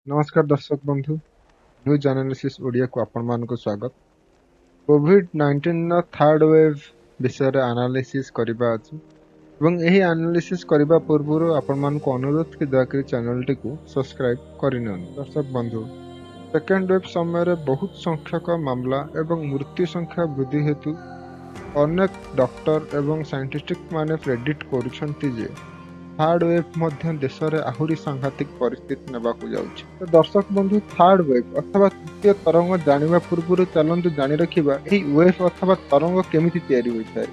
नमस्कार दर्शक बंधु न्यूज एनालिसिस ओडिया को आपण मानक स्वागत। कोविड-19 थर्ड वेव विषय रे एनालिसिस करिबा अछि एवं एही एनालिसिस करिबा पूर्व आपण मानक अनुरोध कि दयाकरी चैनल टी को सब्सक्राइब करिनन। दर्शक बंधु सेकेंड वेव समय रे बहुत संख्यक मामला एवं मृत्यु संख्या वृद्धि हेतु अनेक डॉक्टर एवं साइंटिस्ट माने प्रेडिक्ट करूछंती जे थर्ड वेव मध्य देश में आहुरी सांघातिक परिस्थिति नेबाकू जाउछि। तो दर्शक बंधु थर्ड वेव अथवा तृतीय तरंग जानिबा पूर्व चलंतु जानि रखिबा एही वेव अथवा तरंग केमिति तयारी होइଥାଏ।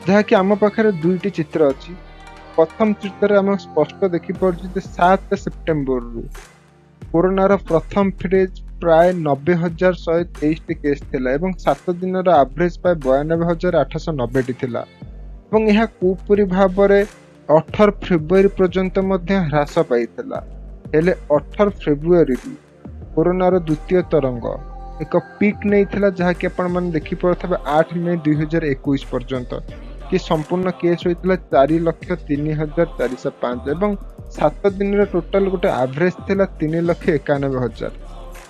जहाँकि आम पाखरे दुईटी चित्र अछि। प्रथम चित्र आम स्पष्ट देखि पारुछु जे 7 सेप्टेम्बर रु कोरोनार प्रथम फेज प्राय 90,123 केस थिला एवं 7 दिनर एवरेज प्राय 92,890 थिला एवं यह कुपरी भाबरे 18 फेब्रुआरी पर्यंत मध्य ह्रास पाइथिला। हेले 18 फेब्रुआरी कोरोनार द्वितीय तरंग एक पीक नहीं थिला जहाँकि आपण माने देखि पारुथबे 8 मई 2021 पर्यंत कि संपूर्ण केस होइतिला 4,03,405 एवं 7 दिन रे टोटल गोटे एवरेज थिला 3,91,000।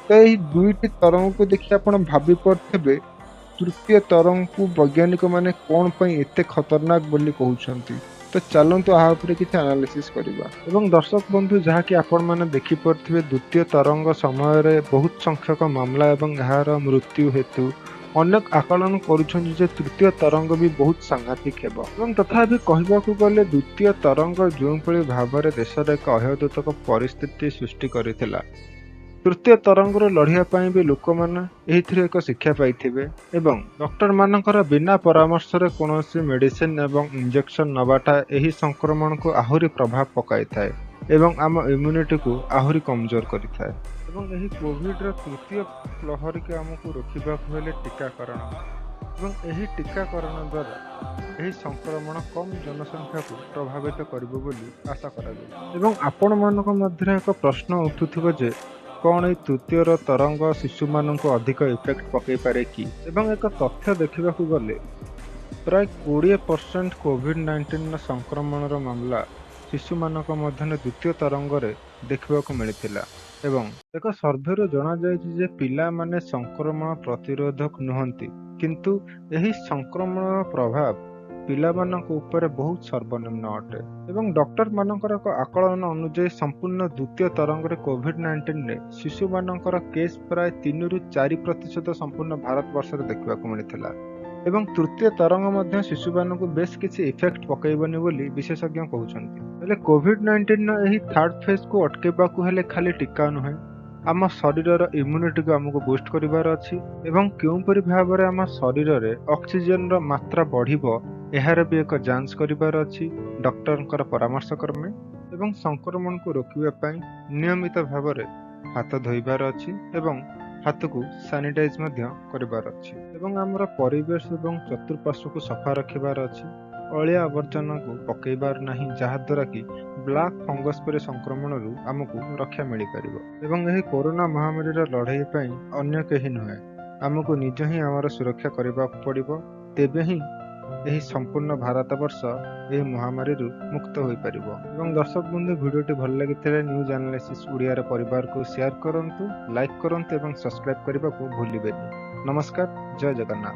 तो यही दुईटी तरंग को देखि आपण भाबी पारुथबे तृतीय तरंग को वैज्ञानिक माने कौन पई एते खतरनाक बोली कहउछंती। तो चलंतु आ उपरे किछ एनालिसिस करिबा एवं दर्शक बंधु जहाँकि आपण माने देखि पारुथबे द्वितीय तरंग समय रे बहुत संख्यक मामला एवं एहार मृत्यु हेतु अनेक आकलन करूछन जे तृतीय तरंग भी बहुत सांघातिक हेबो एवं तथापि कहबाकू गले द्वितीय तरंग जोंपଳି भाबरे देश रे एक अहयुतक परिस्थिति सृष्टि करिथिला। तृतीय तरंग लढ़िया पाई भी लोक मैंने एक शिक्षा पाइथिबे एवं डॉक्टर मानकर बिना परामर्श रे कोनोसी मेडिसिन एवं इंजेक्शन नबाटा एही संक्रमण को आहुरी प्रभाव पकाई थाए एवं आम इम्यूनिटी को आहुरी कमजोर करिथाए एवं एही कोविड रो तृतीय लहरी के हमकु रोकिबा हेले टीकाकरण एवं एही टीकाकरण द्वारा एही संक्रमण कम जनसंख्या को प्रभावित करिबो बोली आशा करा जाय एवं आपण मानक मध्य एक प्रश्न उठुथिबो जे कौन ये तृतीय तरंग शिशु मान को अधिक इफेक्ट पकई पारे कि एवं एक तथ्य देखा गले प्राय 20% कोविड-19 संक्रमण मामला शिशु मान द्वितीय तरंग देखा मिलता एवं एक सर्भे जना जाए पिला माने संक्रमण प्रतिरोधक नुहंती किंतु यही संक्रमण प्रभाव पिलामानक ऊपर बहुत सर्वनिम्न अटे एवं डॉक्टर मानकर एक आकलन अनुसार संपूर्ण द्वितीय तरंग कोविड-19 ने शिशु मानकर केस प्राय 3 रु 4% संपूर्ण भारत वर्ष देखा मिलता एवं तृतीय तरंग मध्य शिशु मानक बेस किसी इफेक्ट पकईबनी बोली विशेषज्ञ कहउछंती। कोविड-19 एही थर्ड फेज को अटकेबाकू हेले खाली टीका नुहे आम शरीर इम्यूनिटी को आमको बूस्ट करिवार अछि एवं क्योंपरि भाबरे आम शरीर रे ऑक्सीजन रो मात्रा बढ़िबो एहार भी एक जांच करिवार अछि डॉक्टर परामर्श क्रमे एवं संक्रमण को रोकिबा पई नियमित भाबरे हाथ धोइबार अछि एवं हाथ को सैनिटाइज मध्य करिवार अछि एवं हमर परिवेश एवं चतुर्पार्श्व को सफा रखिबार अछि अलिया आवर्जना को पकईबार नहीं जहा द्वारा कि ब्लैक फंगस पर संक्रमण रु आमको रक्षा मिल पारिबो एवं एही कोरोना महामारी रा लड़ाई पई अन्य केही नुहे आमको निज ही आमर सुरक्षा करबा पड़िबो तेबे ही यही संपूर्ण भारत वर्ष यही महामारी मुक्त हो पारिबो एवं दर्शक बंधु वीडियोटी भल लगी न्यूज एनालिसिस ओडिया परिवार को शेयर करंतु लाइक करंतु एवं सब्सक्राइब करने को भूलिबेनी। नमस्कार, जय जगन्नाथ।